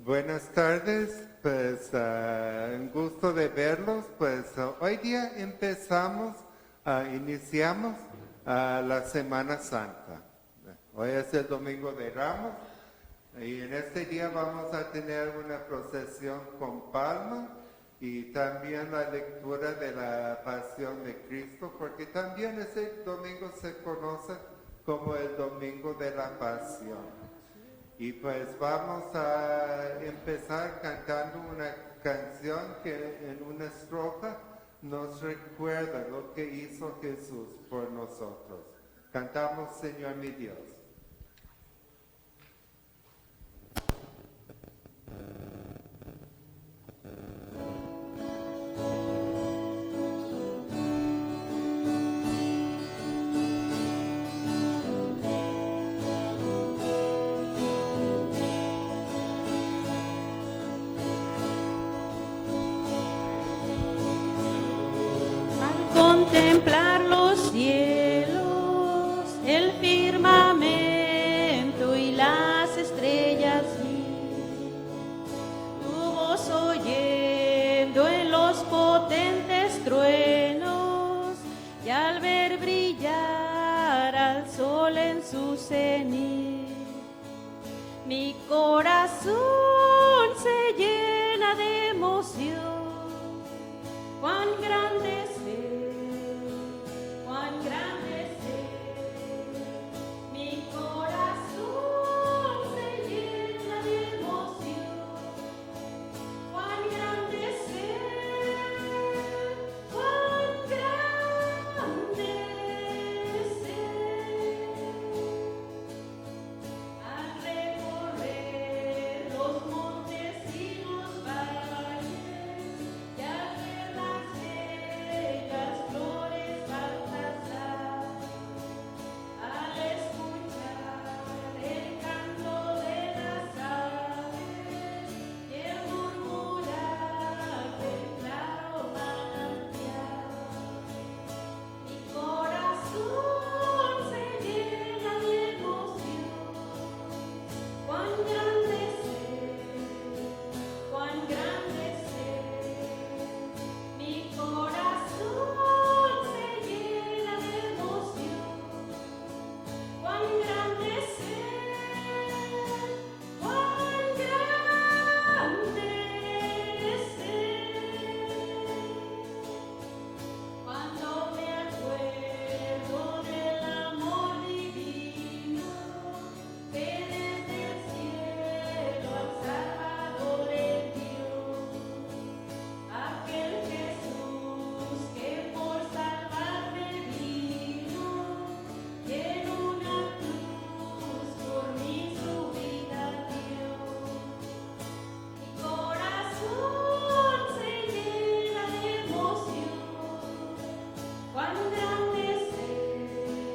Buenas tardes, pues un gusto de verlos. Pues hoy día iniciamos la Semana Santa. Hoy es el Domingo de Ramos y en este día vamos a tener una procesión con palma y también la lectura de la Pasión de Cristo, porque también ese domingo se conoce como el Domingo de la Pasión. Y pues vamos a empezar cantando una canción que en una estrofa nos recuerda lo que hizo Jesús por nosotros. Cantamos, Señor mi Dios. Contemplar los cielos, el firmamento y las estrellas, tu voz oyendo en los potentes truenos, y al ver brillar al sol en su cenit, mi corazón se llena de emoción. Cuán grande es Él, cuán grande es Él. Mi corazón se llena de emoción. Cuán grande es Él, cuán grande es Él. Al recorrer los montes y los valles, y al ver las bellas flores Baltasar, al escuchar el canto de las aves y el murmurar del claro manantial, mi corazón se llena de emoción. Cuán grande es Él, cuán grande es Él. Mi corazón se llena de emoción. Cuán grande es Él, cuán grande es Él. Cuando me acuerdo del amor divino que desde el cielo al Salvador envió, aquel Jesús que por salvarme vino, y en una cruz por mí su vida dio. Mi corazón se llena de emoción. Cuán grande es Él,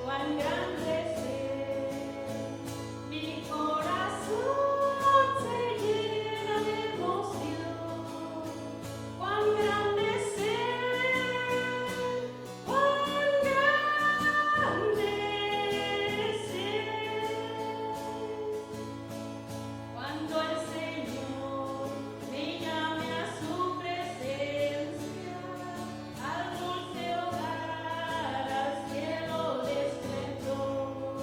cuán grande es Él. Mi corazón se llena de emoción. Cuán grande es Él, cuán grande es Él. Cuando el Señor me llame a su presencia, al dulce hogar, al cielo de esplendor,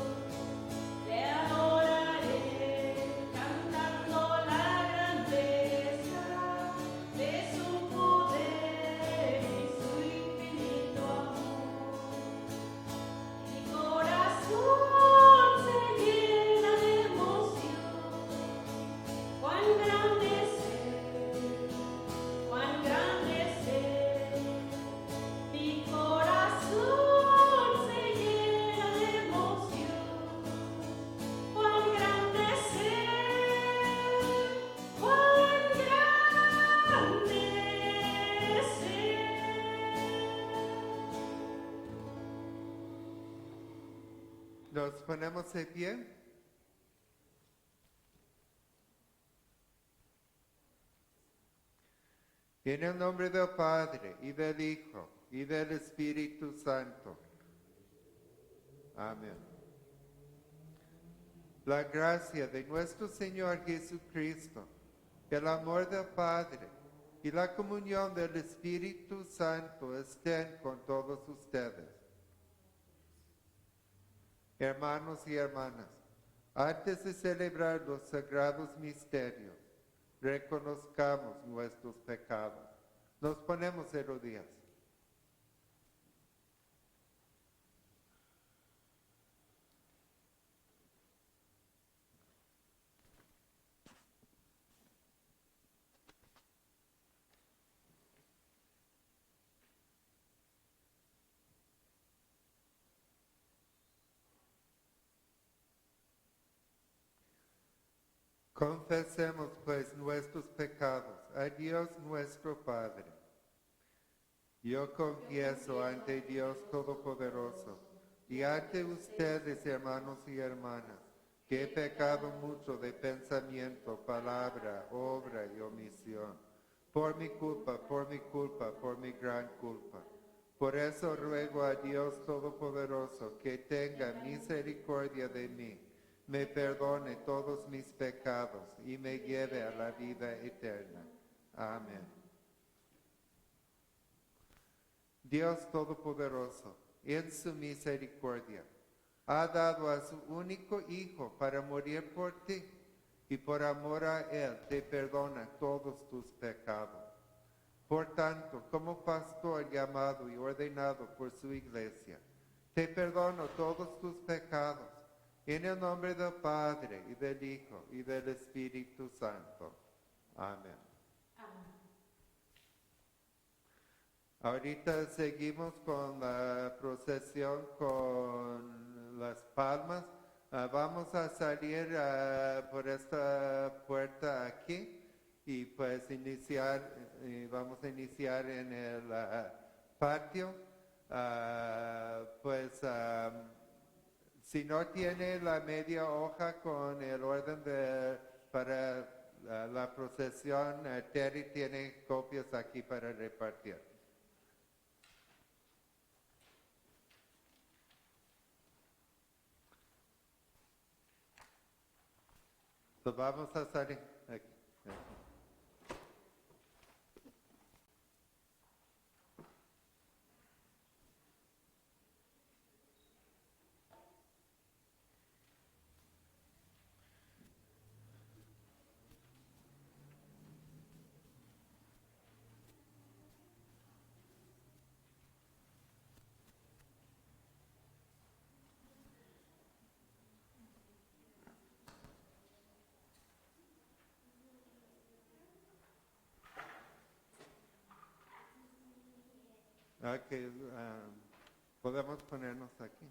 le adoraré cantando la grandeza de su poder y su infinito amor. Mi corazón se llena de emoción. Cuán grande es Él, cuán grande es Él. Mi corazón se llena de emoción. Cuán grande es Él, cuán grande es Él. Nos ponemos de pie. En el nombre del Padre, y del Hijo, y del Espíritu Santo. Amén. La gracia de nuestro Señor Jesucristo, el amor del Padre y la comunión del Espíritu Santo estén con todos ustedes. Hermanos y hermanas, antes de celebrar los sagrados misterios, reconozcamos nuestros pecados. Nos ponemos de rodillas. Confesemos pues nuestros pecados a Dios nuestro Padre. Yo confieso ante Dios Todopoderoso y ante ustedes, hermanos y hermanas, que he pecado mucho de pensamiento, palabra, obra y omisión. Por mi culpa, por mi gran culpa. Por eso ruego a Dios Todopoderoso que tenga misericordia de mí, me perdone todos mis pecados y me lleve a la vida eterna. Amén. Dios Todopoderoso, en su misericordia, ha dado a su único Hijo para morir por ti, y por amor a Él te perdona todos tus pecados. Por tanto, como pastor llamado y ordenado por su iglesia, te perdono todos tus pecados, en el nombre del Padre, y del Hijo, y del Espíritu Santo. Amén. Ahorita seguimos con la procesión con las palmas. Vamos a salir por esta puerta aquí y pues vamos a iniciar en el patio. Si no tiene la media hoja con el orden para la procesión, Terry tiene copias aquí para repartir. Entonces vamos a salir aquí. Podemos ponernos aquí.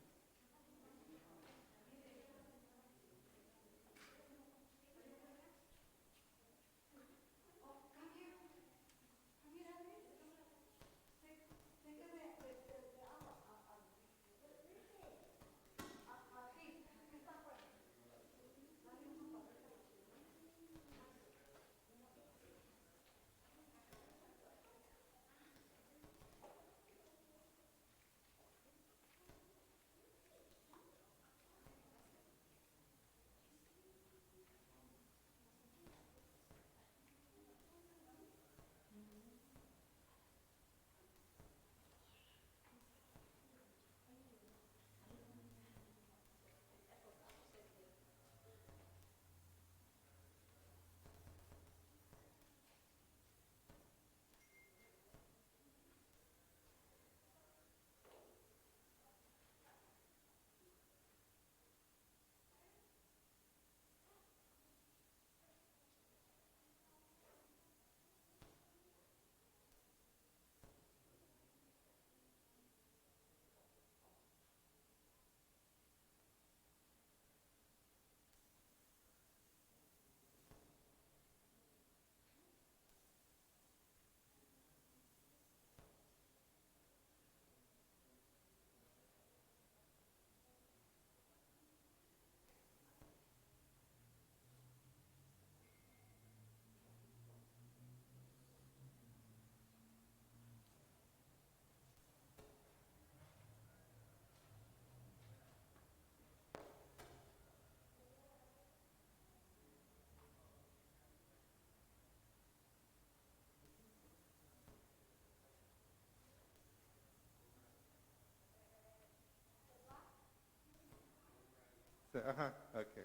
Ajá, ok.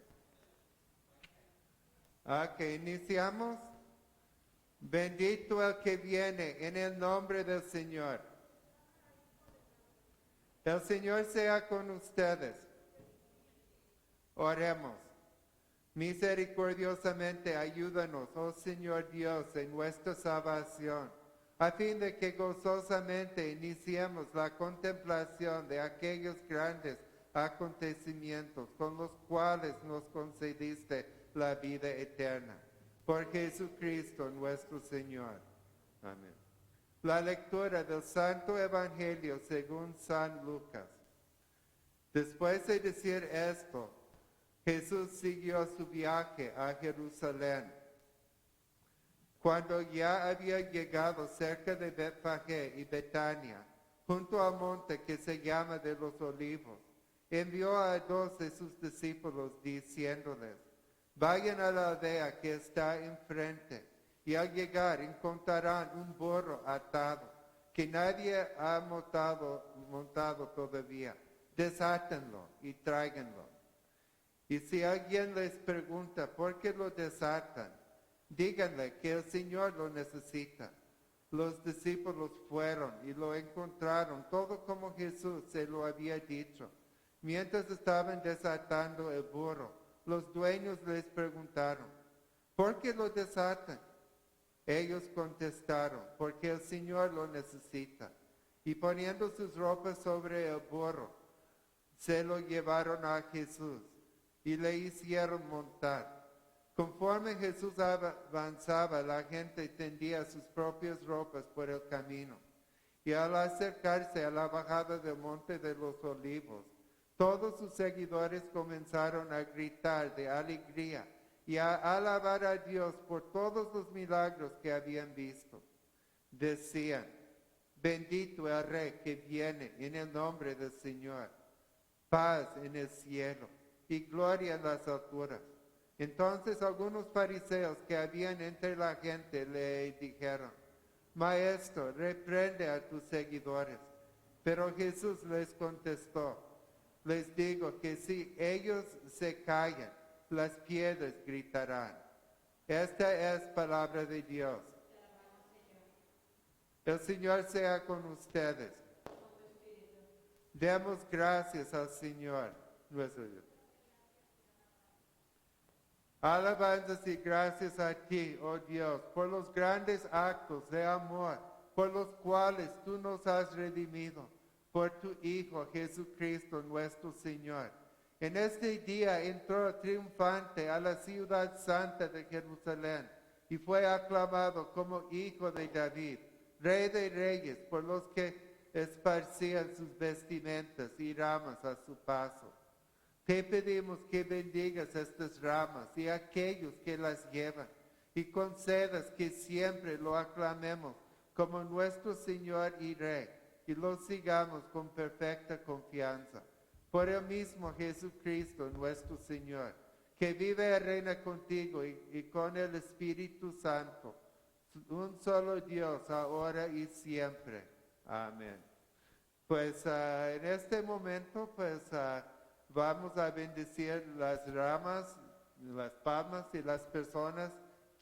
Ok, iniciamos. Bendito el que viene en el nombre del Señor. El Señor sea con ustedes. Oremos. Misericordiosamente ayúdanos, oh Señor Dios, en nuestra salvación, a fin de que gozosamente iniciemos la contemplación de aquellos grandes acontecimientos con los cuales nos concediste la vida eterna. Por Jesucristo nuestro Señor. Amén. La lectura del Santo Evangelio según San Lucas. Después de decir esto, Jesús siguió su viaje a Jerusalén. Cuando ya había llegado cerca de Betfagé y Betania, junto al monte que se llama de los Olivos, envió a 2 de sus discípulos diciéndoles: vayan a la aldea que está enfrente, y al llegar encontrarán un burro atado, que nadie ha montado todavía. Desátenlo y tráiganlo. Y si alguien les pregunta por qué lo desatan, díganle que el Señor lo necesita. Los discípulos fueron y lo encontraron todo como Jesús se lo había dicho. Mientras estaban desatando el burro, los dueños les preguntaron: ¿por qué lo desatan? Ellos contestaron: porque el Señor lo necesita. Y poniendo sus ropas sobre el burro, se lo llevaron a Jesús y le hicieron montar. Conforme Jesús avanzaba, la gente tendía sus propias ropas por el camino. Y al acercarse a la bajada del monte de los Olivos, todos sus seguidores comenzaron a gritar de alegría y a alabar a Dios por todos los milagros que habían visto. Decían: bendito el Rey que viene en el nombre del Señor. Paz en el cielo y gloria en las alturas. Entonces algunos fariseos que habían entre la gente le dijeron: Maestro, reprende a tus seguidores. Pero Jesús les contestó: les digo que si ellos se callan, las piedras gritarán. Esta es palabra de Dios. El Señor sea con ustedes. Demos gracias al Señor nuestro Dios. Alabanzas y gracias a ti, oh Dios, por los grandes actos de amor por los cuales tú nos has redimido, por tu Hijo Jesucristo nuestro Señor. En este día entró triunfante a la ciudad santa de Jerusalén y fue aclamado como Hijo de David, Rey de Reyes, por los que esparcían sus vestimentas y ramas a su paso. Te pedimos que bendigas estas ramas y aquellos que las llevan, y concedas que siempre lo aclamemos como nuestro Señor y Rey, y lo sigamos con perfecta confianza. Por el mismo Jesucristo nuestro Señor, que vive y reina contigo y con el Espíritu Santo, un solo Dios, ahora y siempre. Amén. Pues en este momento, vamos a bendecir las ramas, las palmas y las personas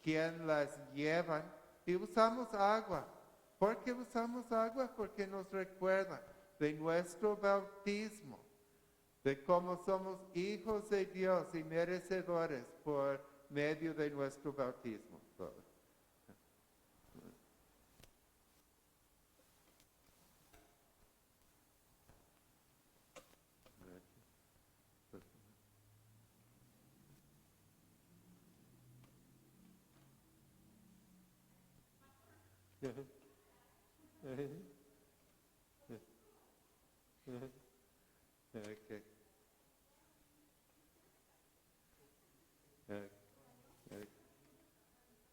quien las llevan. Y usamos agua. ¿Por qué usamos agua? Porque nos recuerda de nuestro bautismo, de cómo somos hijos de Dios y merecedores por medio de nuestro bautismo. Okay.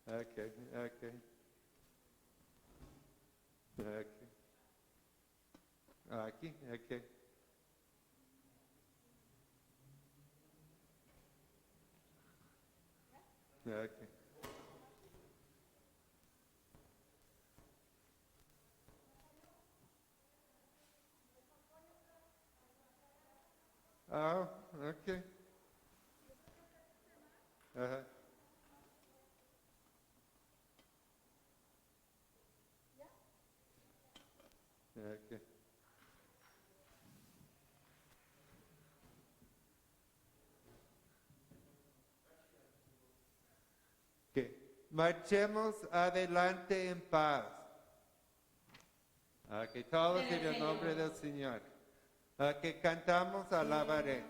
Okay. Okay. Okay. Aquí, okay. Okay. Oh, okay. Ajá. Ok. Que marchemos adelante en paz. Que todos en el nombre del Señor. Que cantamos alabaré.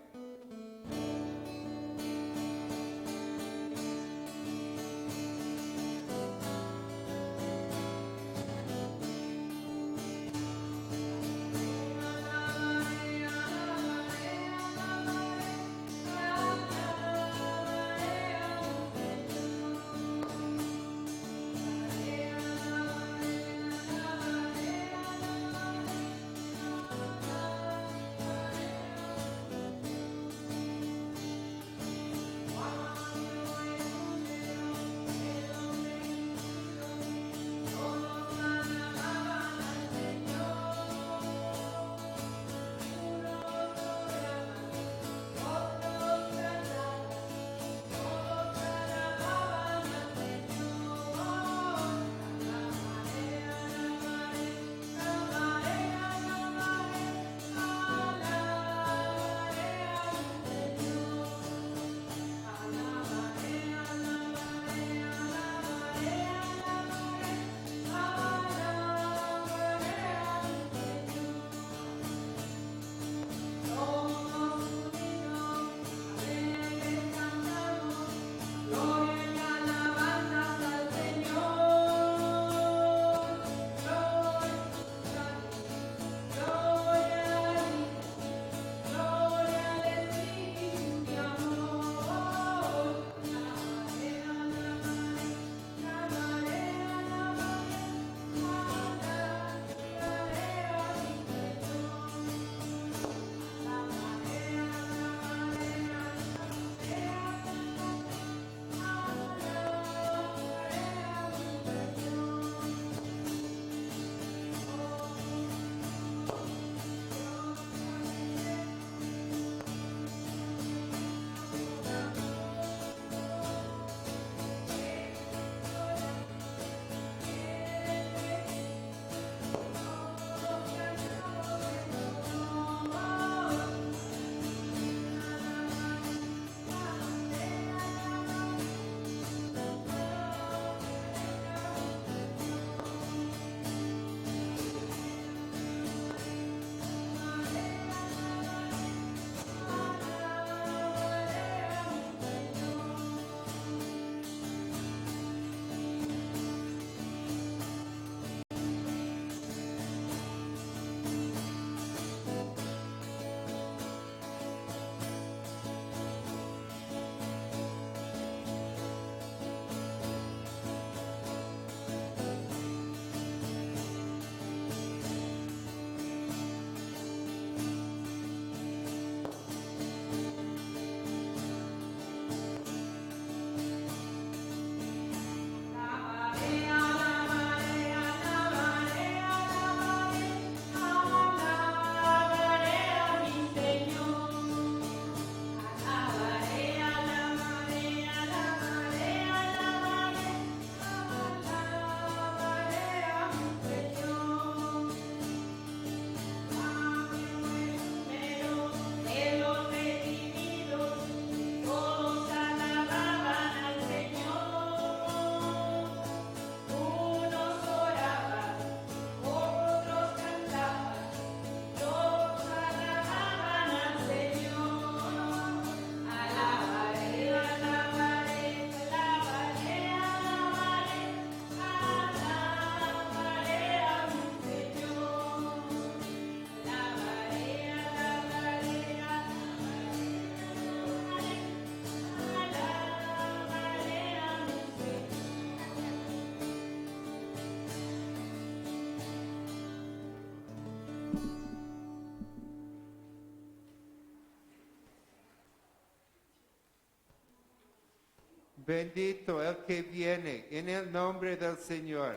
Bendito el que viene en el nombre del Señor.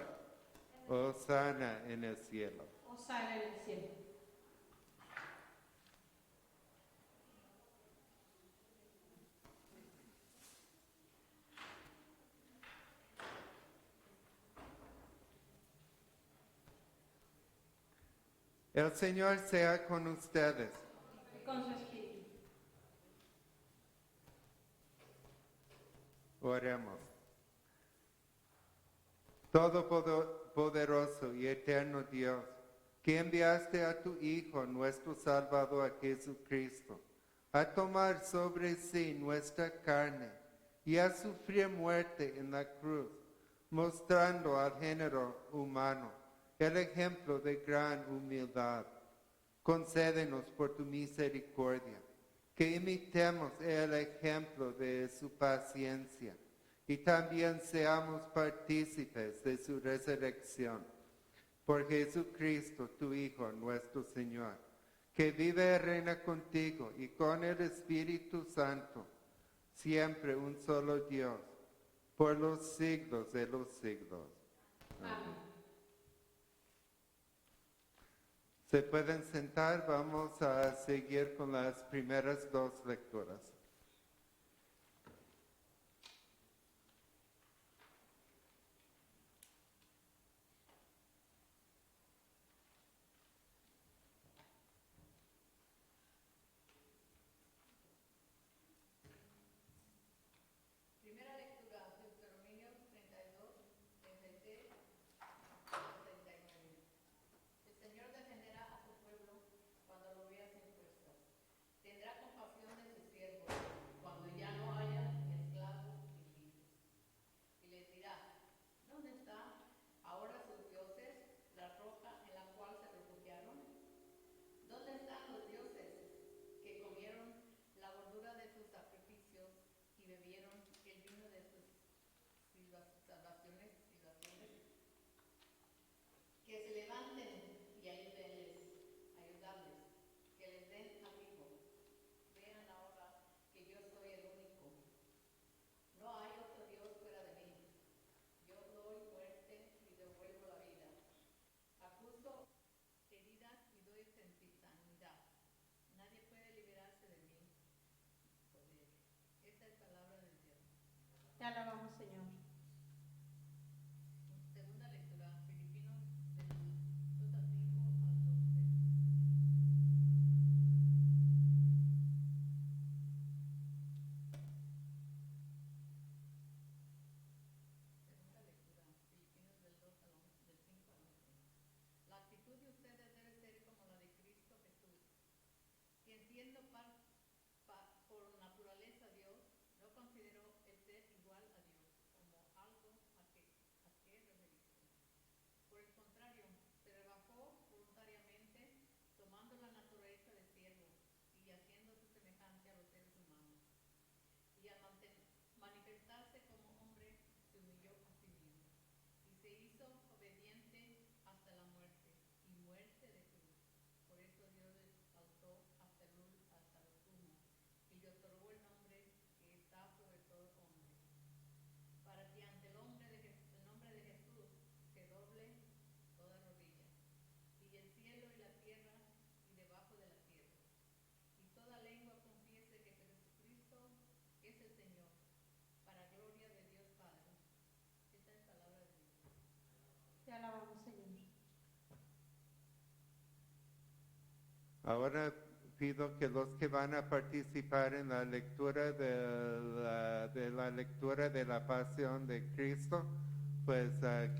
Hosana en el cielo. Hosana en el cielo. El Señor sea con ustedes. y con su espíritu. Oremos. Todopoderoso y eterno Dios, que enviaste a tu Hijo, nuestro Salvador Jesucristo, a tomar sobre sí nuestra carne y a sufrir muerte en la cruz, mostrando al género humano el ejemplo de gran humildad. Concédenos por tu misericordia que imitemos el ejemplo de su paciencia y también seamos partícipes de su resurrección. Por Jesucristo, tu Hijo, nuestro Señor, que vive y reina contigo y con el Espíritu Santo, siempre un solo Dios, por los siglos de los siglos. Amén. Se pueden sentar, vamos a seguir con las primeras dos lecturas. Primera lectura, Deuteronomio 32, 33 al 39. El Señor defenderá a su pueblo cuando lo vea sin fuerzas. Tendrá compasión de sus siervos cuando ya no haya ni esclavos ni libres. Y les dirá, ¿dónde están ahora sus dioses, la roca en la cual se refugiaron? ¿Dónde están los dioses que comieron la gordura de sus sacrificios y bebieron el vino de sus salvaciones? Que se levanten y ayudarles, que les den abrigo. Vean ahora que yo soy el único. No hay otro Dios fuera de mí. Yo doy muerte y devuelvo la vida. Acuso heridas y doy sanidad. Nadie puede liberarse de mi poder. Esta es palabra de Dios. Te alabamos, Señor. Segunda lectura, Filipinos del 2 al 5 al 12. Segunda lectura, Filipinos del 2 al 11, del 5 al 11. La actitud de ustedes debe ser como la de Cristo Jesús, quien siendo por naturaleza Dios, no consideró el ser igual a Dios como algo a que referirse. Por el contrario, se rebajó voluntariamente, tomando la naturaleza de siervo y haciéndose semejante a los seres humanos. Y al manifestarse como hombre, se humilló a sí mismo y se hizo obediente hasta la muerte y muerte de cruz. Por eso Dios le exaltó hasta lo sumo y le otorgó el nombre que está sobre todo nombre, para que ante el nombre de Jesús se doble toda rodilla, y el cielo y la tierra y debajo de la tierra, y toda lengua confiese que Jesucristo es el Señor, para gloria de Dios Padre. Esta es palabra de Dios. Te alabamos, Señor. Ahora pido que los que van a participar en la lectura de la lectura de la Pasión de Cristo, pues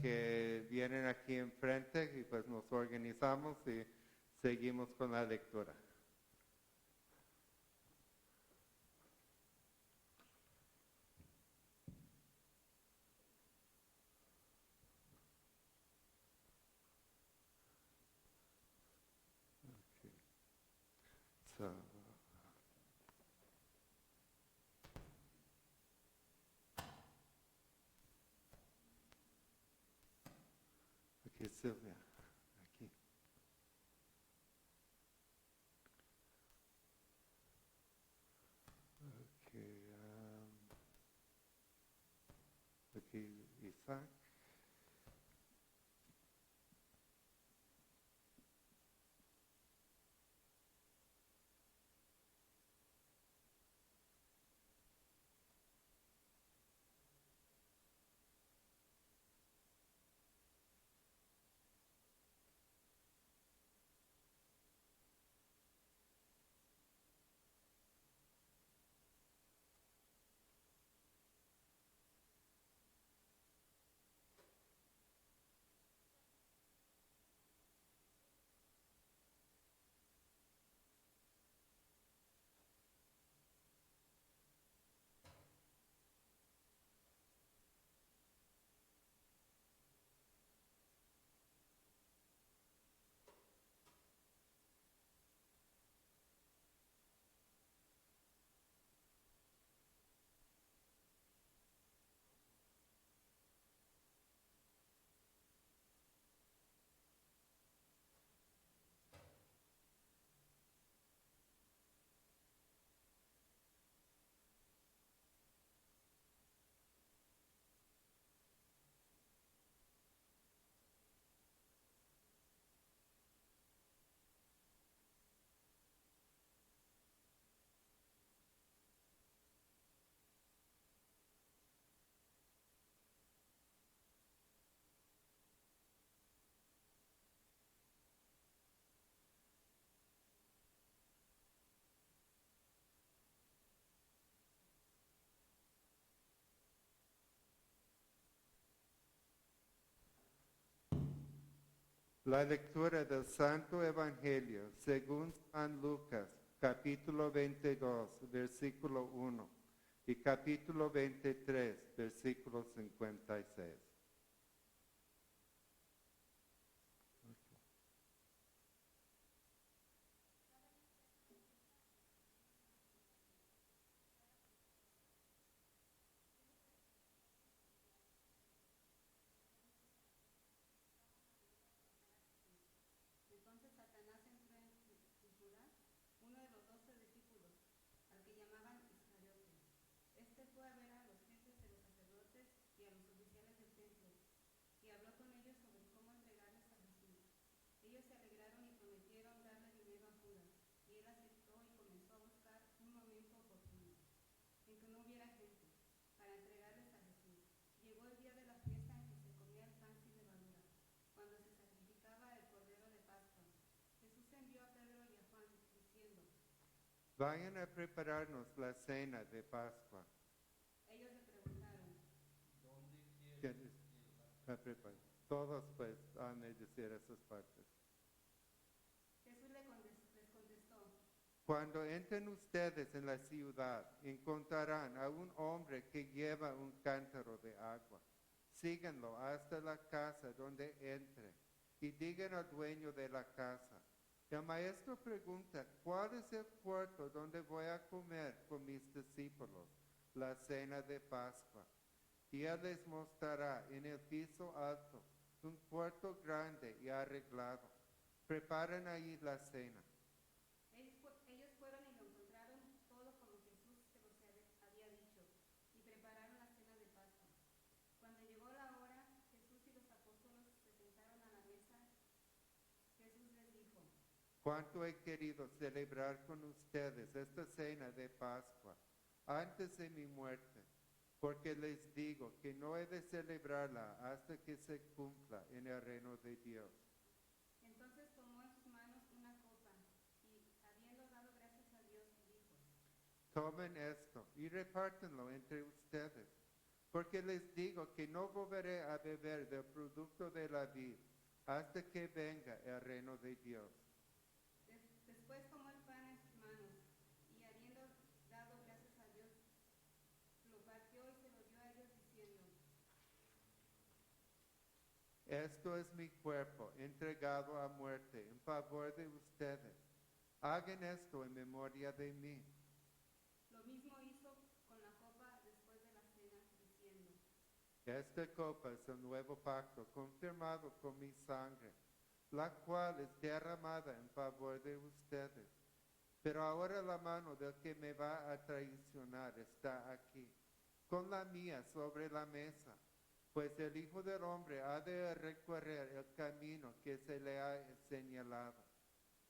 que vienen aquí enfrente y pues nos organizamos y seguimos con la lectura. So, aquí Silvia, aquí. Okay, aquí Isaac. La lectura del Santo Evangelio según San Lucas, capítulo 22, versículo 1 y capítulo 23, versículo 56. Entonces Satanás entró en Judas, uno de los 12 discípulos, al que llamaban Iscariote. Este fue a ver a los jefes de los sacerdotes y a los oficiales del templo, y habló con ellos sobre cómo entregarles a Jesús. Ellos se alegraron y prometieron darle dinero a Judas, y él aceptó y comenzó a buscar un momento oportuno, en que no hubiera gente, para entregarles a Jesús. Llegó el día de la fiesta en que se comía el pan sin levadura, cuando se sacrificaba el cordero de Pascua. Jesús envió a Pedro y a Juan, diciendo, Vayan a prepararnos la cena de Pascua. ellos le preguntaron, ¿Quiénes la preparan? Todos pues han de decir esas partes. Jesús les contestó, Cuando entren ustedes en la ciudad, encontrarán a un hombre que lleva un cántaro de agua. Síganlo hasta la casa donde entre y digan al dueño de la casa: el maestro pregunta, ¿cuál es el cuarto donde voy a comer con mis discípulos la cena de Pascua? Y él les mostrará en el piso alto un cuarto grande y arreglado. Preparen ahí la cena. ellos fueron y lo encontraron todo como Jesús se los había dicho, y prepararon la cena de Pascua. Cuando llegó la hora, Jesús y los apóstoles se sentaron a la mesa. Jesús les dijo, Cuánto he querido celebrar con ustedes esta cena de Pascua antes de mi muerte, porque les digo que no he de celebrarla hasta que se cumpla en el reino de Dios. entonces tomó en sus manos una copa, y habiendo dado gracias a Dios, dijo, Tomen esto y repártanlo entre ustedes, porque les digo que no volveré a beber del producto de la vid hasta que venga el reino de Dios. Después tomó el pan en sus manos, y habiendo dado gracias a Dios, lo partió y se lo dio a ellos, diciendo, Esto es mi cuerpo entregado a muerte en favor de ustedes. Hagan esto en memoria de mí. lo mismo hizo con la copa después de la cena, diciendo, Esta copa es el nuevo pacto confirmado con mi sangre, la cual es derramada en favor de ustedes. Pero ahora la mano del que me va a traicionar está aquí, con la mía sobre la mesa, pues el Hijo del Hombre ha de recorrer el camino que se le ha señalado.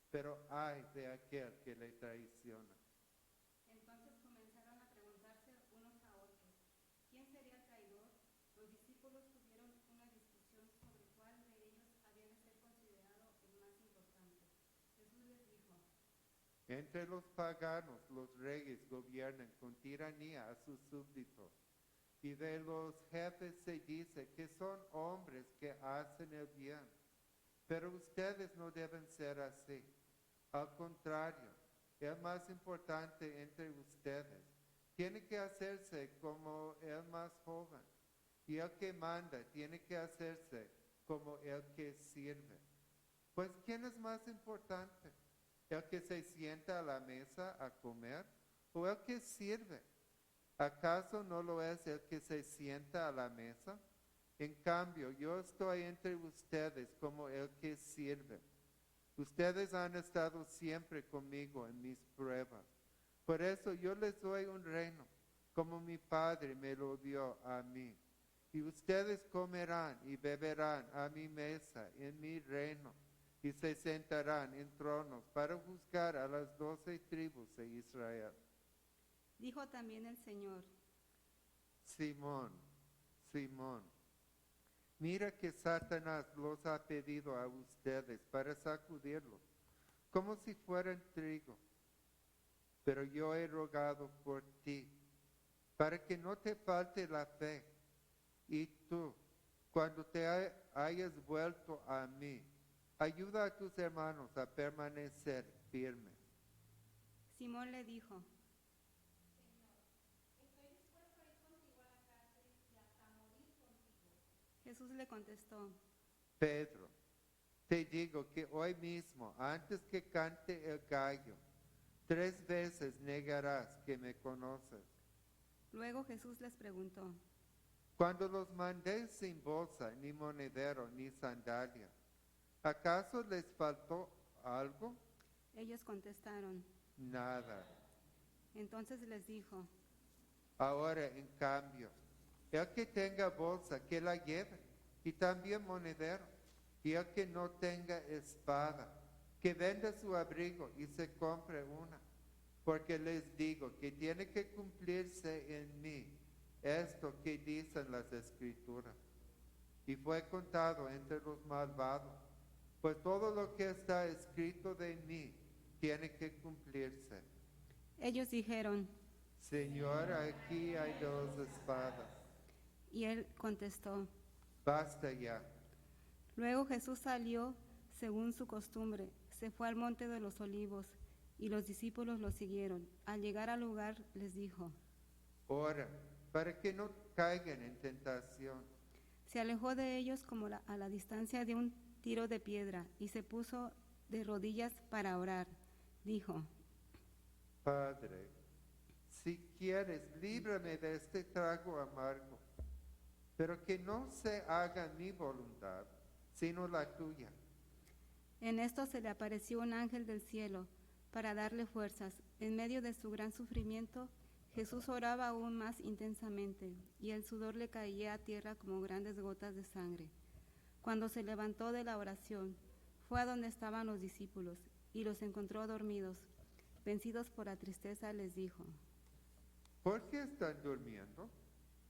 Pero ay de aquel que le traiciona. entonces comenzaron a preguntarse unos a otros, ¿quién sería el traidor? Los discípulos tuvieron una discusión sobre cuál de ellos había de ser considerado el más importante. Jesús les dijo, Entre los paganos los reyes gobiernan con tiranía a sus súbditos, y de los jefes se dice que son hombres que hacen el bien. Pero ustedes no deben ser así. Al contrario, el más importante entre ustedes tiene que hacerse como el más joven, y el que manda tiene que hacerse como el que sirve. Pues, ¿quién es más importante? ¿El que se sienta a la mesa a comer o el que sirve? ¿Acaso no lo es el que se sienta a la mesa? En cambio, yo estoy entre ustedes como el que sirve. Ustedes han estado siempre conmigo en mis pruebas. Por eso yo les doy un reino, como mi Padre me lo dio a mí. Y ustedes comerán y beberán a mi mesa en mi reino, y se sentarán en tronos para juzgar a las 12 tribus de Israel. dijo también el Señor, Simón, Simón, mira que Satanás los ha pedido a ustedes para sacudirlos, como si fueran trigo. Pero yo he rogado por ti, para que no te falte la fe. Y tú, cuando te hayas vuelto a mí, Ayuda a tus hermanos a permanecer firmes. Simón le dijo, Jesús le contestó, Pedro, te digo que hoy mismo, antes que cante el gallo, 3 veces negarás que me conoces. luego Jesús les preguntó, Cuando los mandé sin bolsa, ni monedero, ni sandalia, ¿acaso les faltó algo? ellos contestaron, Nada. entonces les dijo, Ahora, en cambio, el que tenga bolsa, que la lleve, y también monedero, y el que no tenga espada, que venda su abrigo y se compre una, porque les digo que tiene que cumplirse en mí esto que dicen las Escrituras. Y fue contado entre los malvados, pues todo lo que está escrito de mí tiene que cumplirse. ellos dijeron, Señor, aquí hay 2 espadas. y él contestó. Basta ya. Luego Jesús salió según su costumbre, se fue al monte de los olivos, y los discípulos lo siguieron. Al llegar al lugar les dijo, Ora, para que no caigan en tentación. se alejó de ellos como a la distancia de un tiro de piedra, y se puso de rodillas para orar. Dijo, Padre, si quieres, líbrame de este trago amargo, pero que no se haga mi voluntad, sino la tuya. en esto se le apareció un ángel del cielo para darle fuerzas. En medio de su gran sufrimiento, Jesús oraba aún más intensamente, y el sudor le caía a tierra como grandes gotas de sangre. Cuando se levantó de la oración, fue a donde estaban los discípulos, y los encontró dormidos. Vencidos por la tristeza, les dijo, ¿Por qué están durmiendo?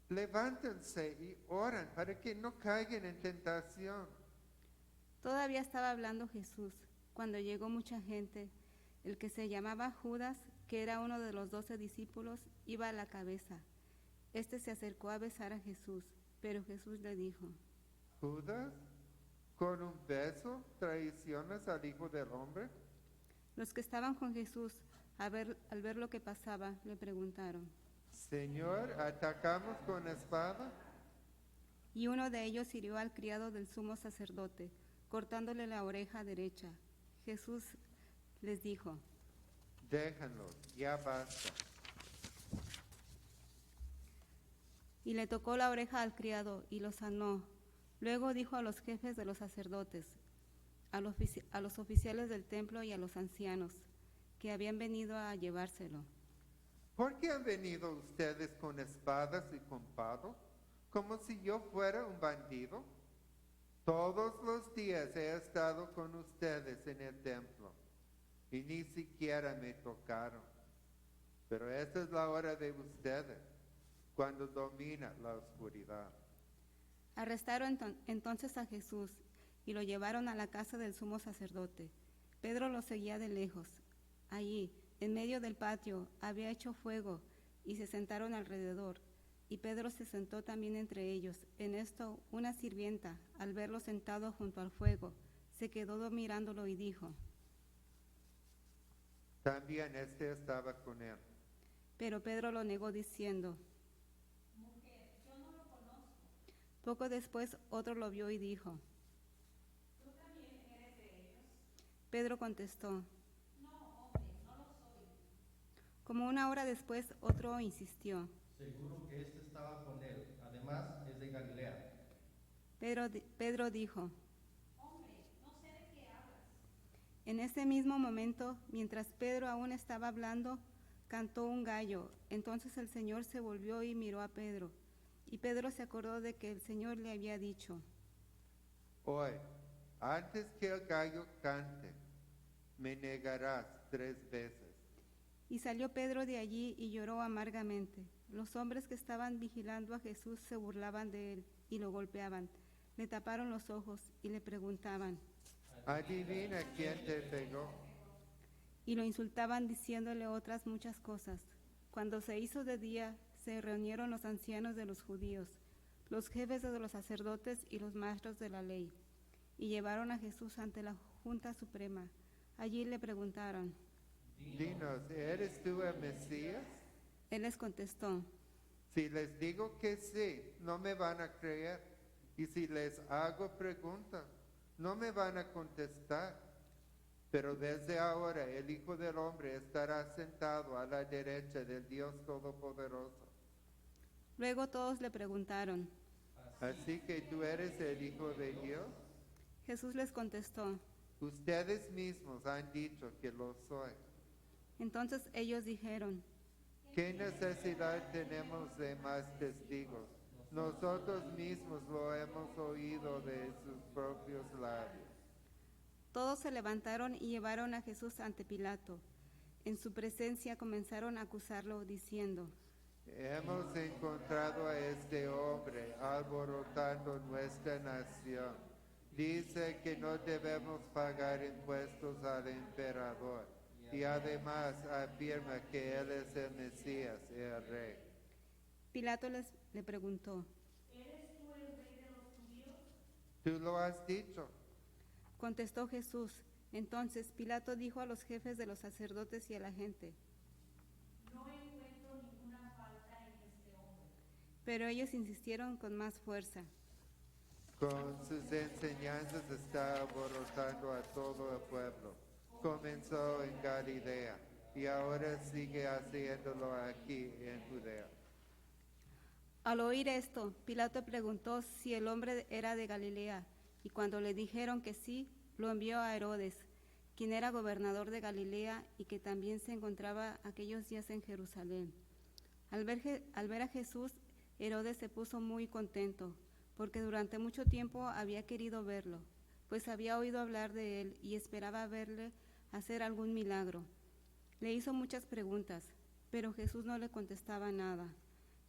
Levántense y oran para que no caigan en tentación. todavía estaba hablando Jesús, cuando llegó mucha gente. El que se llamaba Judas, que era uno de los 12 discípulos, iba a la cabeza. Este se acercó a besar a Jesús, pero Jesús le dijo, Judas, ¿con un beso traicionas al Hijo del Hombre? los que estaban con Jesús, al ver lo que pasaba, le preguntaron. Señor, ¿atacamos con espada? Y uno de ellos hirió al criado del sumo sacerdote, cortándole la oreja derecha. Jesús les dijo, Déjenlos, ya basta. y le tocó la oreja al criado y lo sanó. Luego dijo a los jefes de los sacerdotes, a los oficiales del templo y a los ancianos, que habían venido a llevárselo. ¿Por qué han venido ustedes con espadas y con palos, como si yo fuera un bandido? Todos los días he estado con ustedes en el templo y ni siquiera me tocaron. Pero esta es la hora de ustedes, cuando domina la oscuridad. Arrestaron entonces a Jesús y lo llevaron a la casa del sumo sacerdote. Pedro lo seguía de lejos. Allí, en medio del patio, había hecho fuego y se sentaron alrededor. Y Pedro se sentó también entre ellos. En esto, una sirvienta, al verlo sentado junto al fuego, se quedó mirándolo y dijo, También estaba con él. pero Pedro lo negó diciendo, Mujer, yo no lo conozco. Poco después otro lo vio y dijo, ¿Tú también eres de ellos? Pedro contestó. No, hombre, no lo soy. Como una hora después otro insistió. Seguro que éste estaba con él. Además, es de Galilea. Pedro dijo, Hombre, no sé de qué hablas. en ese mismo momento, mientras Pedro aún estaba hablando, cantó un gallo. Entonces el Señor se volvió y miró a Pedro. Y Pedro se acordó de que el Señor le había dicho, Hoy, antes que el gallo cante, me negarás 3 veces. y salió Pedro de allí y lloró amargamente. Los hombres que estaban vigilando a Jesús se burlaban de él y lo golpeaban. Le taparon los ojos y le preguntaban, Adivina quién te pegó. y lo insultaban diciéndole otras muchas cosas. Cuando se hizo de día, se reunieron los ancianos de los judíos, los jefes de los sacerdotes y los maestros de la ley. y llevaron a Jesús ante la Junta Suprema. Allí le preguntaron. Dinos, ¿eres tú el Mesías? Él les contestó. Si les digo que sí, no me van a creer. Y si les hago preguntas, no me van a contestar. Pero desde ahora el Hijo del Hombre estará sentado a la derecha del Dios Todopoderoso. Luego todos le preguntaron. Así que tú eres el Hijo de Dios. Jesús les contestó. Ustedes mismos han dicho que lo soy. Entonces ellos dijeron. ¿Qué necesidad tenemos de más testigos? Nosotros mismos lo hemos oído de sus propios labios. Todos se levantaron y llevaron a Jesús ante Pilato. En su presencia comenzaron a acusarlo, diciendo. Hemos encontrado a este hombre alborotando nuestra nación. Dice que no debemos pagar impuestos al emperador y además afirma que él es el Mesías, el rey. Pilato le preguntó. ¿Eres tú el rey de los judíos? Tú lo has dicho. Contestó Jesús. Entonces Pilato dijo a los jefes de los sacerdotes y a la gente. No encuentro ninguna falta en este hombre. Pero ellos insistieron con más fuerza. Con sus enseñanzas está alborotando a todo el pueblo. Comenzó en Galilea y ahora sigue haciéndolo aquí en Judea. Al oír esto, Pilato preguntó si el hombre era de Galilea, y cuando le dijeron que sí, lo envió a Herodes, quien era gobernador de Galilea y que también se encontraba aquellos días en Jerusalén. Al ver a Jesús, Herodes se puso muy contento, porque durante mucho tiempo había querido verlo, pues había oído hablar de él y esperaba verle hacer algún milagro. Le hizo muchas preguntas, pero Jesús no le contestaba nada.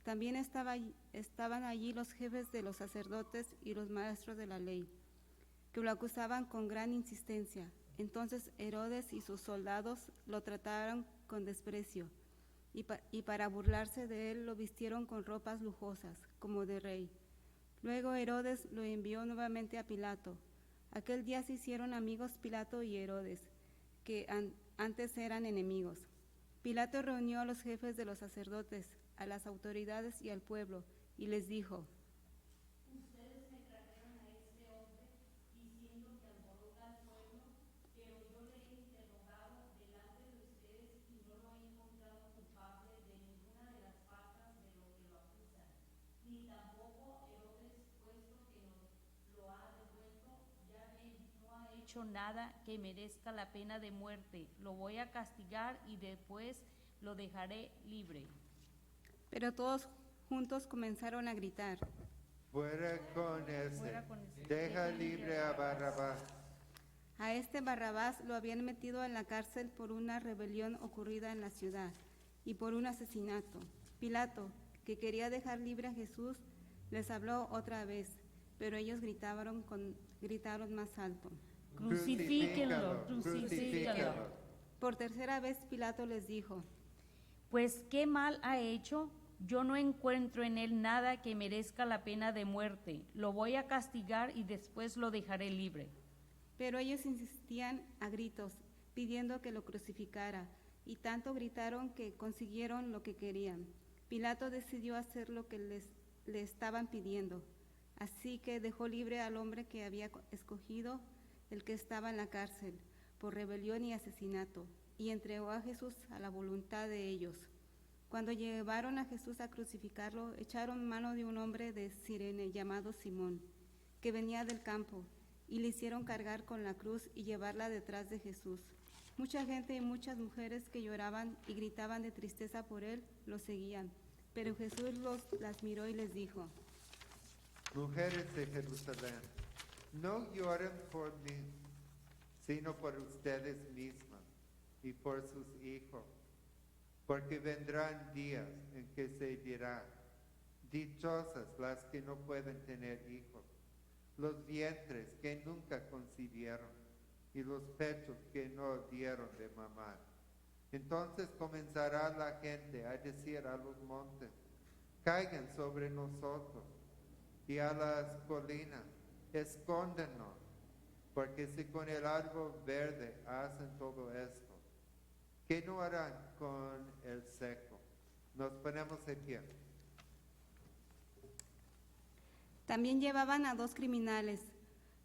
También estaban allí los jefes de los sacerdotes y los maestros de la ley, que lo acusaban con gran insistencia. Entonces Herodes y sus soldados lo trataron con desprecio, y para burlarse de él lo vistieron con ropas lujosas, como de rey. Luego Herodes lo envió nuevamente a Pilato. Aquel día se hicieron amigos Pilato y Herodes, que antes eran enemigos. Pilato reunió a los jefes de los sacerdotes, a las autoridades y al pueblo, y les dijo. Ustedes me trajeron a este hombre diciendo que alborota al pueblo, pero yo le he interrogado delante de ustedes y no lo he encontrado culpable de ninguna de las faltas de lo que lo acusan, ni tampoco Herodes, puesto que nos lo ha devuelto. Ya ven, no ha hecho nada que merezca la pena de muerte. Lo voy a castigar y después lo dejaré libre. Pero todos juntos comenzaron a gritar. Fuera con ese. Fuera con ese. Deja libre a Barrabás. A este Barrabás lo habían metido en la cárcel por una rebelión ocurrida en la ciudad y por un asesinato. Pilato, que quería dejar libre a Jesús, les habló otra vez, pero ellos gritaron más alto. Crucifíquenlo, crucifíquenlo. Por tercera vez Pilato les dijo. Pues qué mal ha hecho. Yo no encuentro en él nada que merezca la pena de muerte. Lo voy a castigar y después lo dejaré libre. Pero ellos insistían a gritos, pidiendo que lo crucificara, y tanto gritaron que consiguieron lo que querían. Pilato decidió hacer lo que le estaban pidiendo, así que dejó libre al hombre que había escogido, el que estaba en la cárcel, por rebelión y asesinato, y entregó a Jesús a la voluntad de ellos. Cuando llevaron a Jesús a crucificarlo, echaron mano de un hombre de Cirene llamado Simón, que venía del campo, y le hicieron cargar con la cruz y llevarla detrás de Jesús. Mucha gente y muchas mujeres que lloraban y gritaban de tristeza por él, lo seguían. Pero Jesús las miró y les dijo. Mujeres de Jerusalén, no lloren por mí, sino por ustedes mismas y por sus hijos. Porque vendrán días en que se dirá, dichosas las que no pueden tener hijos, los vientres que nunca concibieron y los pechos que no dieron de mamar. Entonces comenzará la gente a decir a los montes, caigan sobre nosotros, y a las colinas, escóndenos, Porque si con el árbol verde hacen todo esto, ¿qué no harán con el seco? Nos ponemos de pie. También llevaban a 2 criminales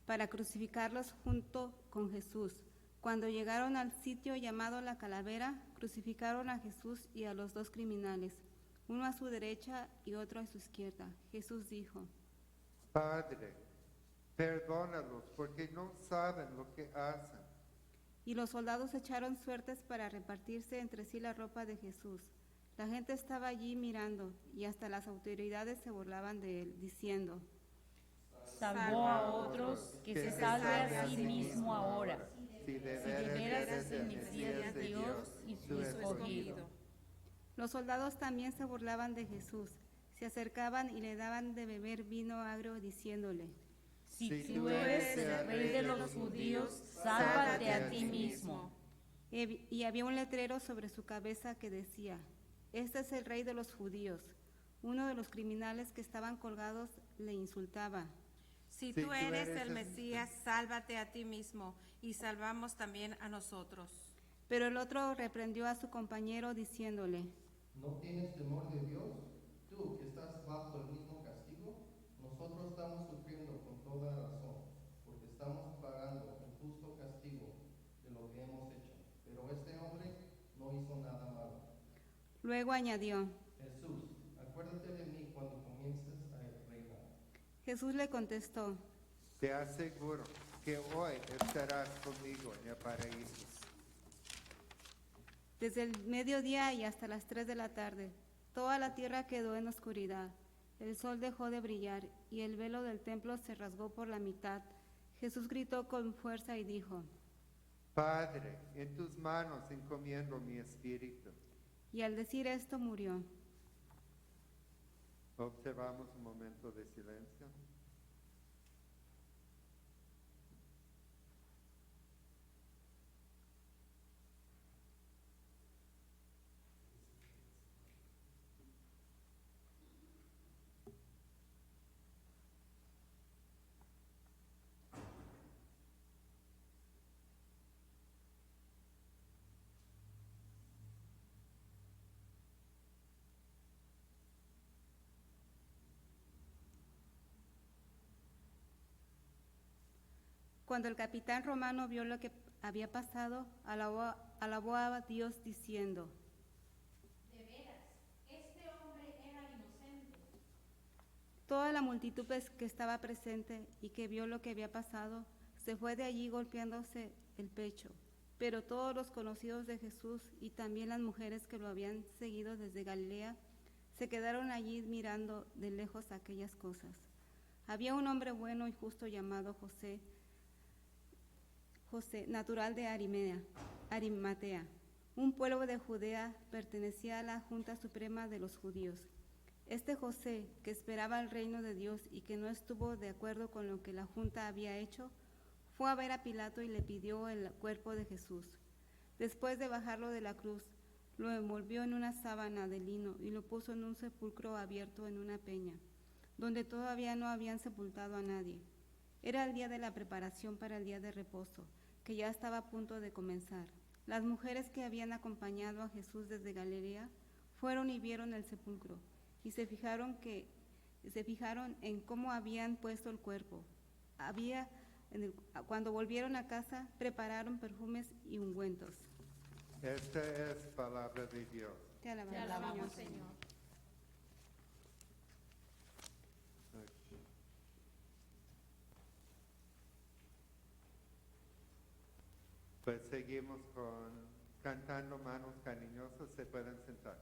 para crucificarlos junto con Jesús. Cuando llegaron al sitio llamado La Calavera, crucificaron a Jesús y a los 2 criminales, uno a su derecha y otro a su izquierda. Jesús dijo: Padre, perdónalos porque no saben lo que hacen. Y los soldados echaron suertes para repartirse entre sí la ropa de Jesús. La gente estaba allí mirando, y hasta las autoridades se burlaban de él, diciendo: Salvó a otros, que se salve a sí mismo ahora, Si de si de veras es el Mesías Mesías de Dios y su escogido. Los soldados también se burlaban de Jesús. Se acercaban y le daban de beber vino agrio, diciéndole: Si tú eres el rey de los judíos, sálvate a ti mismo. Y había un letrero sobre su cabeza que decía: Este es el rey de los judíos. Uno de los criminales que estaban colgados le insultaba: Si tú eres el Mesías, sálvate a ti mismo y salvamos también a nosotros. Pero el otro reprendió a su compañero diciéndole: ¿No tienes temor de Dios? Tú que estás bajo el mismo castigo, nosotros estamos sufriendo con toda razón, porque estamos pagando el justo castigo de lo que hemos hecho. Pero este hombre no hizo nada malo. Luego añadió: Jesús, acuérdate de mí cuando comiences a reinar. Jesús le contestó: Te aseguro que hoy estarás conmigo en el paraíso. Desde el mediodía y hasta las 3 de la tarde, toda la tierra quedó en oscuridad. El sol dejó de brillar y el velo del templo se rasgó por la mitad. Jesús gritó con fuerza y dijo: Padre, en tus manos encomiendo mi espíritu. Y al decir esto murió. Observamos un momento de silencio. Cuando el capitán romano vio lo que había pasado, alabó a Dios diciendo: De veras, este hombre era inocente. Toda la multitud que estaba presente y que vio lo que había pasado, se fue de allí golpeándose el pecho. Pero todos los conocidos de Jesús y también las mujeres que lo habían seguido desde Galilea, se quedaron allí mirando de lejos aquellas cosas. Había un hombre bueno y justo llamado José, natural de Arimatea, un pueblo de Judea, pertenecía a la Junta Suprema de los Judíos. Este José, que esperaba el reino de Dios y que no estuvo de acuerdo con lo que la Junta había hecho, fue a ver a Pilato y le pidió el cuerpo de Jesús. Después de bajarlo de la cruz, lo envolvió en una sábana de lino y lo puso en un sepulcro abierto en una peña, donde todavía no habían sepultado a nadie. Era el día de la preparación para el día de reposo, que ya estaba a punto de comenzar. Las mujeres que habían acompañado a Jesús desde Galilea fueron y vieron el sepulcro, y se fijaron en cómo habían puesto el cuerpo. Cuando volvieron a casa, prepararon perfumes y ungüentos. Esta es palabra de Dios. Te alabamos, Te alabamos, Señor. Señor. Pues seguimos cantando Manos Cariñosas. Se pueden sentar.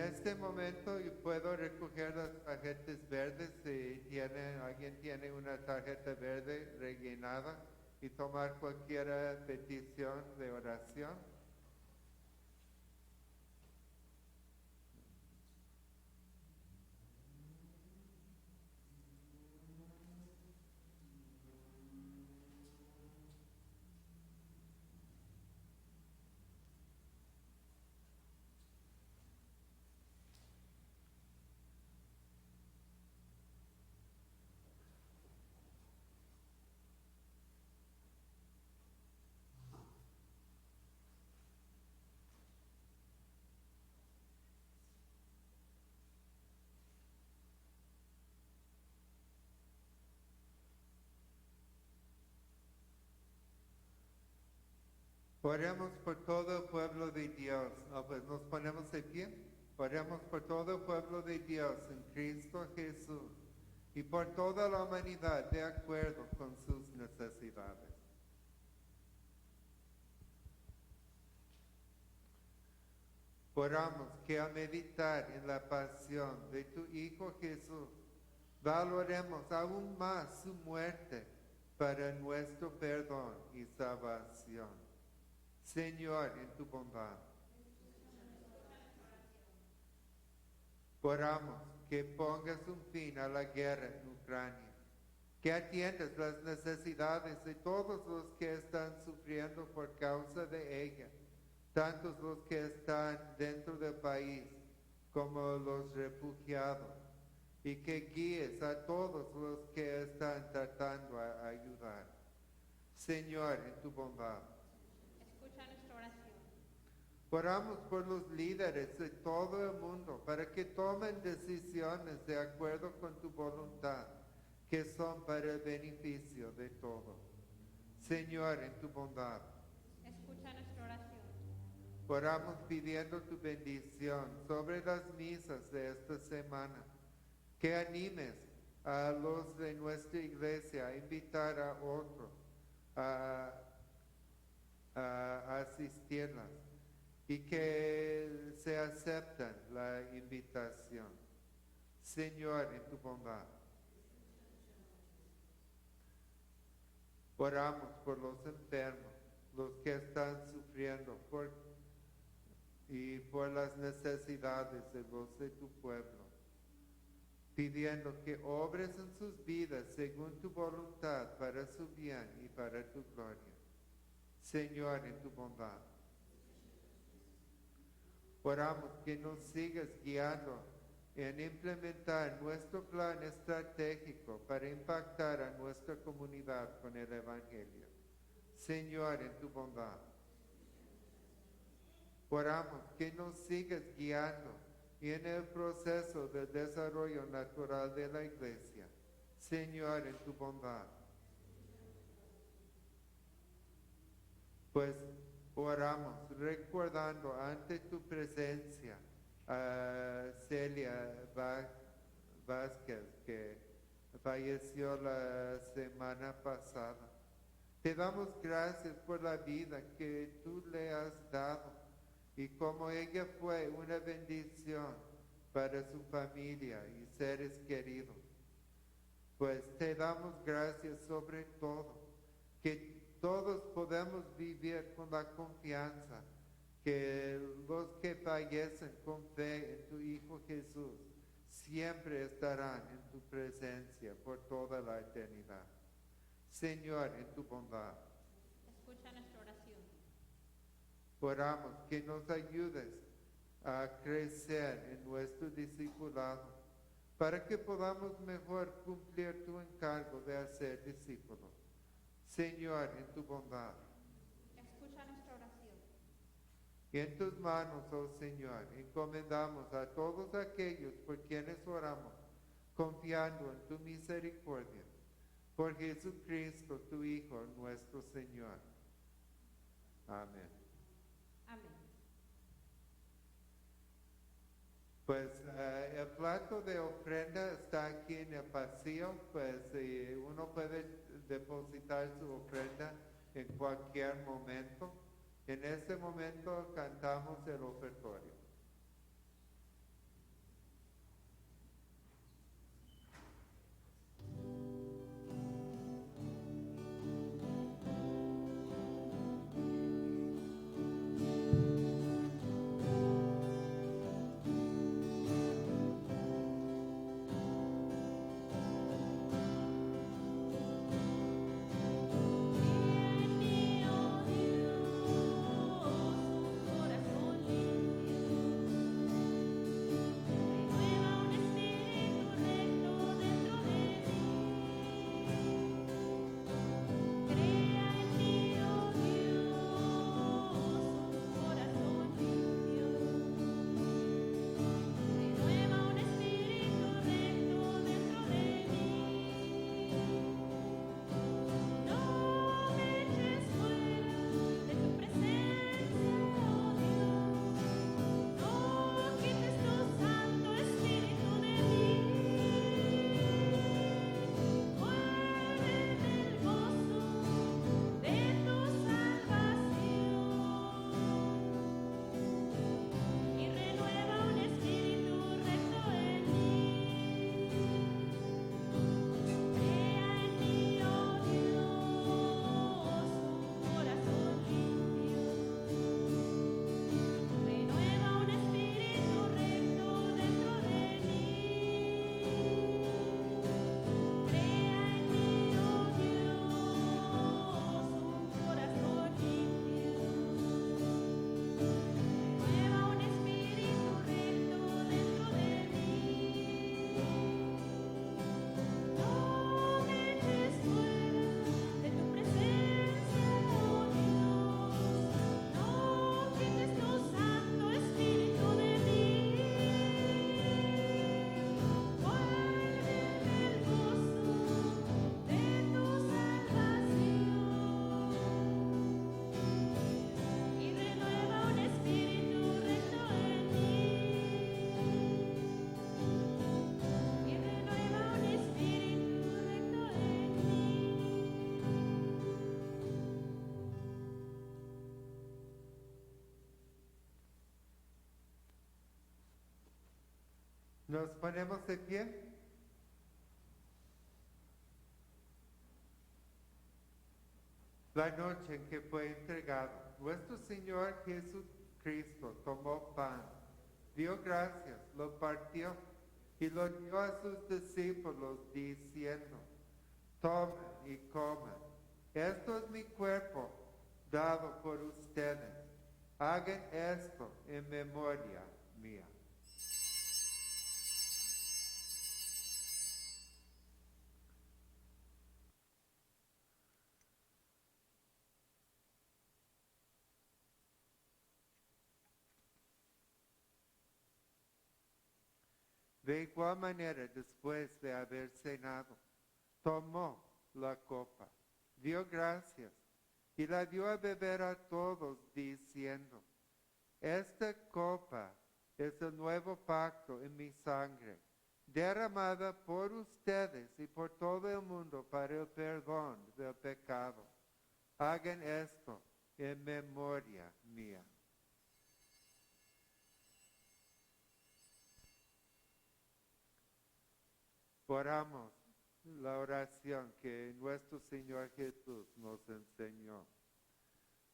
este momento yo puedo recoger las tarjetas verdes si alguien tiene una tarjeta verde rellenada y tomar cualquier petición de oración. Oremos por todo el pueblo de Dios. Pues nos ponemos de pie. Oremos por todo el pueblo de Dios en Cristo Jesús y por toda la humanidad de acuerdo con sus necesidades. Oramos que al meditar en la pasión de tu Hijo Jesús, valoremos aún más su muerte para nuestro perdón y salvación. Señor, en tu bondad. Oramos que pongas un fin a la guerra en Ucrania, que atiendas las necesidades de todos los que están sufriendo por causa de ella, tanto los que están dentro del país como los refugiados, y que guíes a todos los que están tratando de ayudar. Señor, en tu bondad. Escucha nuestra oración. Oramos por los líderes de todo el mundo para que tomen decisiones de acuerdo con tu voluntad, que son para el beneficio de todos. Señor, en tu bondad. Escucha nuestra oración. Oramos pidiendo tu bendición sobre las misas de esta semana, que animes a los de nuestra iglesia a invitar a otros a asistirlas y que se acepten la invitación. Señor, en tu bondad. Oramos por los enfermos, los que están sufriendo y por las necesidades de los de tu pueblo, pidiendo que obres en sus vidas según tu voluntad para su bien y para tu gloria. Señor, en tu bondad. Oramos que nos sigas guiando en implementar nuestro plan estratégico para impactar a nuestra comunidad con el Evangelio. Señor, en tu bondad. Oramos que nos sigas guiando en el proceso de desarrollo natural de la Iglesia. Señor, en tu bondad. Pues oramos recordando ante tu presencia a Celia Vázquez, que falleció la semana pasada. Te damos gracias por la vida que tú le has dado y como ella fue una bendición para su familia y seres queridos. Pues te damos gracias sobre todo, que todos podemos vivir con la confianza que los que fallecen con fe en tu Hijo Jesús siempre estarán en tu presencia por toda la eternidad. Señor, en tu bondad. Escucha nuestra oración. Oramos que nos ayudes a crecer en nuestro discipulado para que podamos mejor cumplir tu encargo de hacer discípulos. Señor, en tu bondad. Escucha nuestra oración. Y en tus manos, oh Señor, encomendamos a todos aquellos por quienes oramos, confiando en tu misericordia. Por Jesucristo, tu Hijo, nuestro Señor. Amén. Amén. Pues el plato de ofrenda está aquí en el pasillo, pues uno puede depositar su ofrenda en cualquier momento. En este momento cantamos el ofertorio. Nos ponemos de pie. La noche en que fue entregado, nuestro Señor Jesucristo tomó pan, dio gracias, lo partió y lo dio a sus discípulos diciendo, tomen y coman. Esto es mi cuerpo dado por ustedes. Hagan esto en memoria mía. De igual manera, después de haber cenado, tomó la copa, dio gracias y la dio a beber a todos, diciendo, esta copa es el nuevo pacto en mi sangre, derramada por ustedes y por todo el mundo para el perdón del pecado. Hagan esto en memoria mía. Oramos la oración que nuestro Señor Jesús nos enseñó.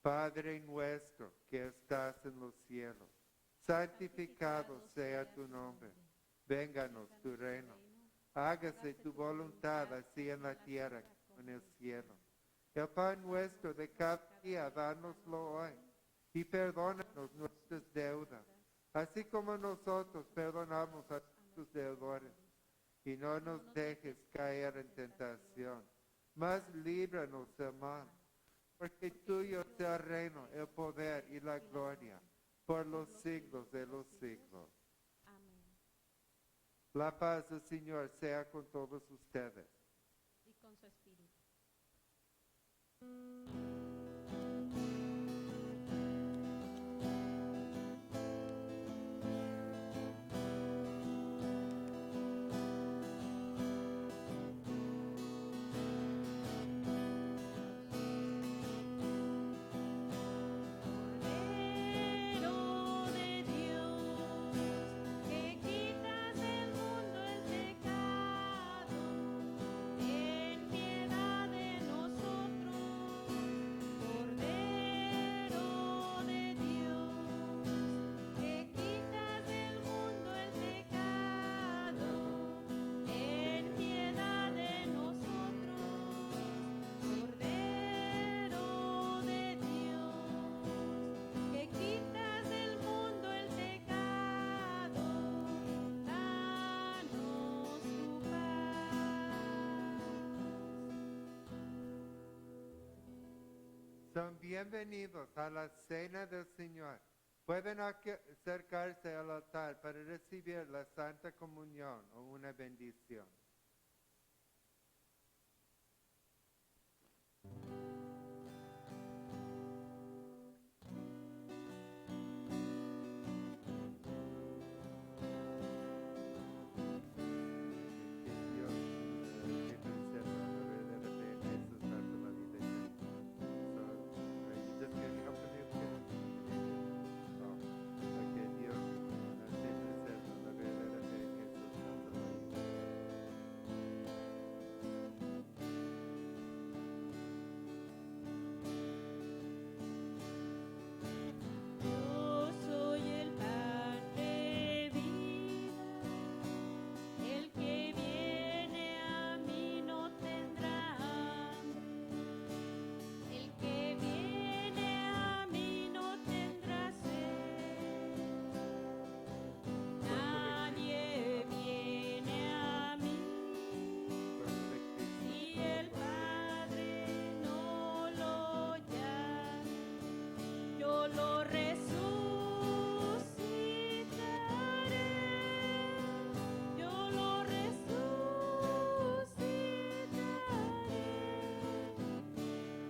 Padre nuestro que estás en los cielos, santificado sea tu nombre. Vénganos tu reino. Hágase tu voluntad así en la tierra como en el cielo. El pan nuestro de cada día, dánoslo hoy. Y perdónanos nuestras deudas, así como nosotros perdonamos a tus deudores. Y no nos dejes caer en tentación, mas líbranos del mal, porque tuyo es el reino, el poder y la gloria, por los siglos de los siglos. Amén. La paz del Señor sea con todos ustedes. Y con su espíritu. Cordero de Dios, que quitas del mundo el pecado, ten piedad de nosotros. Cordero de Dios, que quitas del mundo el pecado, ten piedad de nosotros. Cordero de Dios, que quitas del mundo el pecado, danos tu paz. Son bienvenidos a la cena del Señor. Pueden acercarse al altar para recibir la Santa Comunión o una bendición. Yo soy el pan de vida, el que viene a mí no tendrá hambre, el que viene a mí no tendrá sed. Nadie viene a mí si el Padre no lo llama. Yo lo resucitaré, yo lo resucitaré,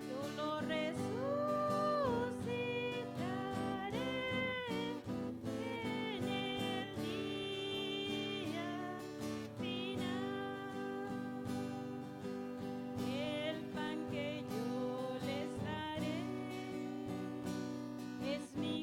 yo lo resucitaré en el día final. El pan que yo les daré es mi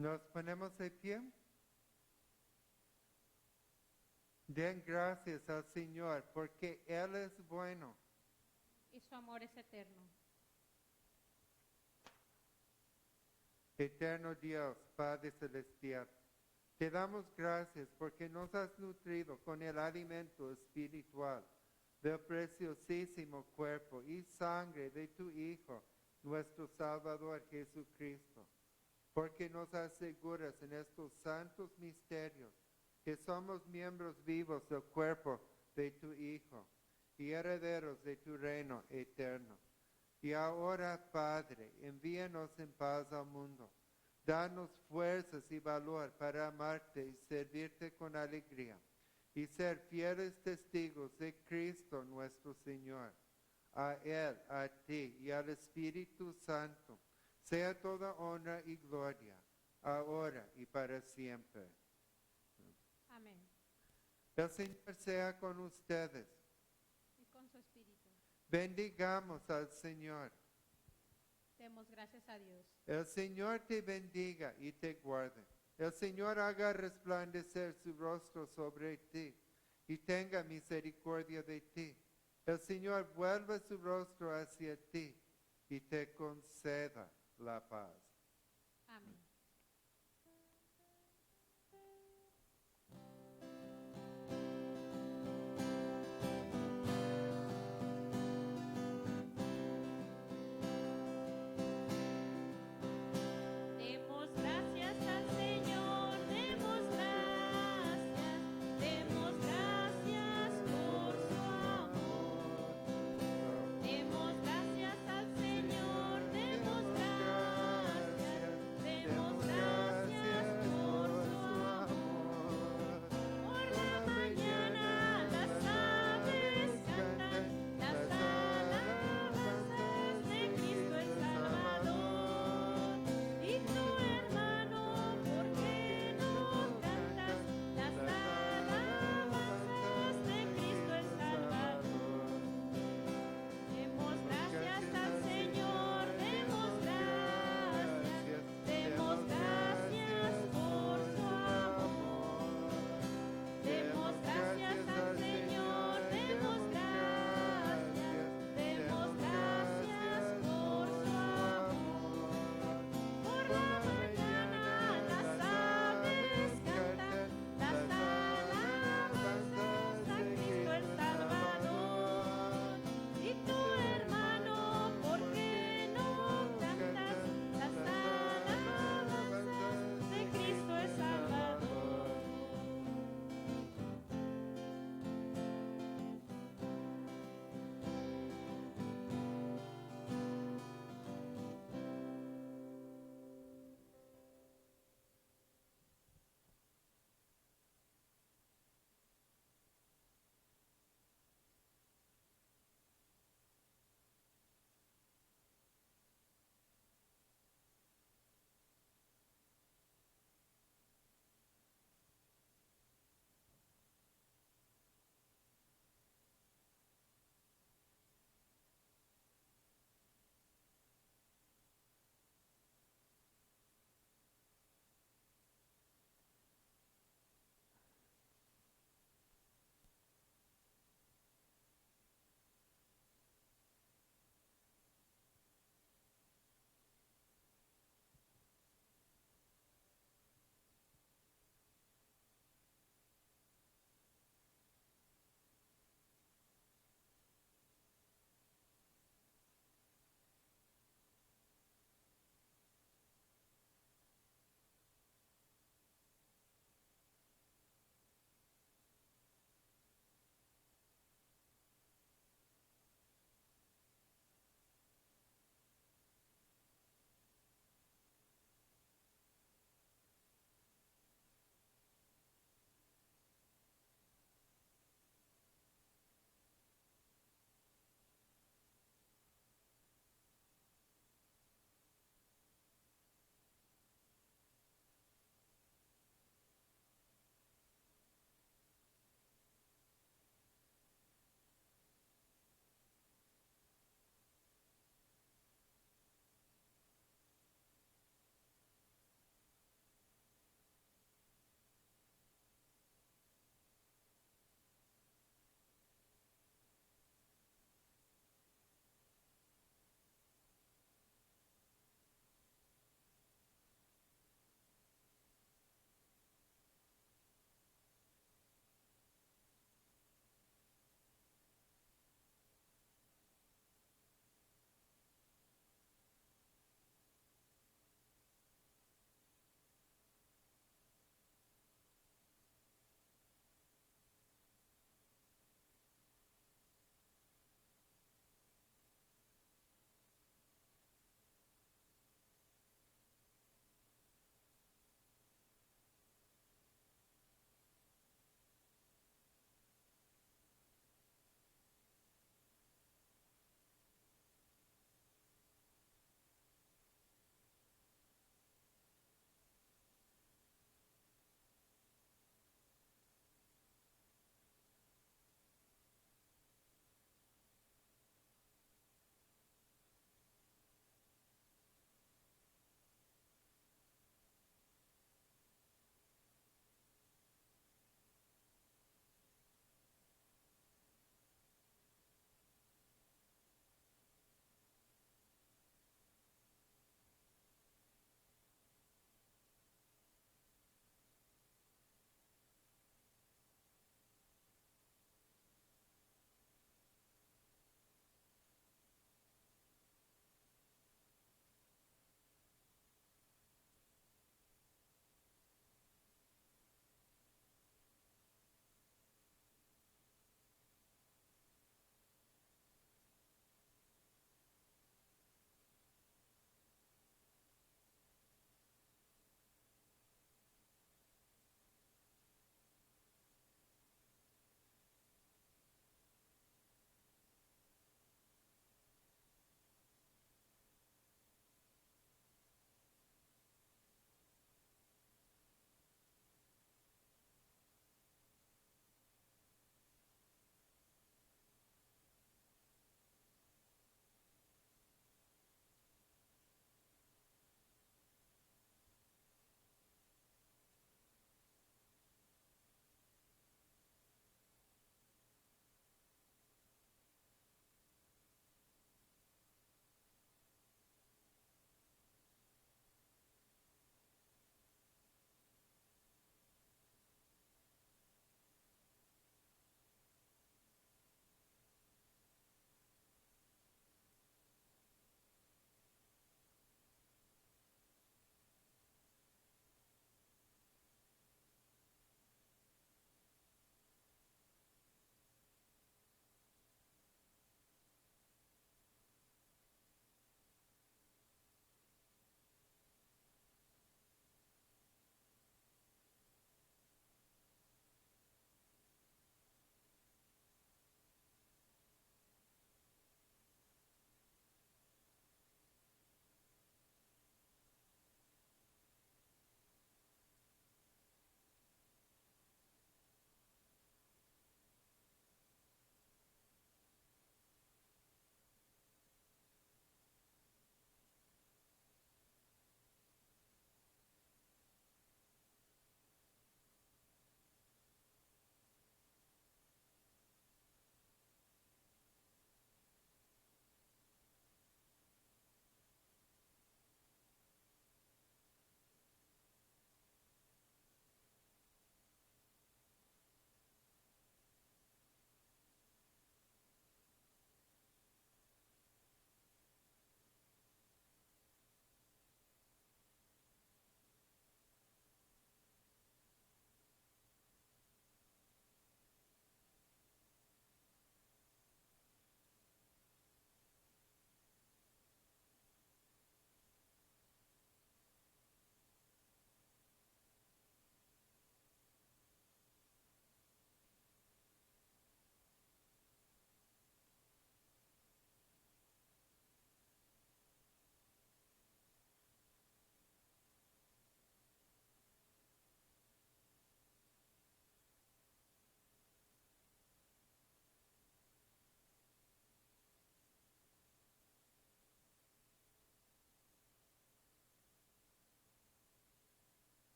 Nos ponemos de pie. Den gracias al Señor porque Él es bueno. y su amor es eterno. Eterno Dios, Padre Celestial, te damos gracias porque nos has nutrido con el alimento espiritual del preciosísimo cuerpo y sangre de tu Hijo, nuestro Salvador Jesucristo, porque nos aseguras en estos santos misterios que somos miembros vivos del cuerpo de tu Hijo y herederos de tu reino eterno. Y ahora, Padre, envíanos en paz al mundo. Danos fuerzas y valor para amarte y servirte con alegría y ser fieles testigos de Cristo nuestro Señor. A Él, a ti y al Espíritu Santo, sea toda honra y gloria, ahora y para siempre. Amén. El Señor sea con ustedes. Y con su espíritu. Bendigamos al Señor. Demos gracias a Dios. El Señor te bendiga y te guarde. El Señor haga resplandecer su rostro sobre ti y tenga misericordia de ti. El Señor vuelva su rostro hacia ti y te conceda la paz.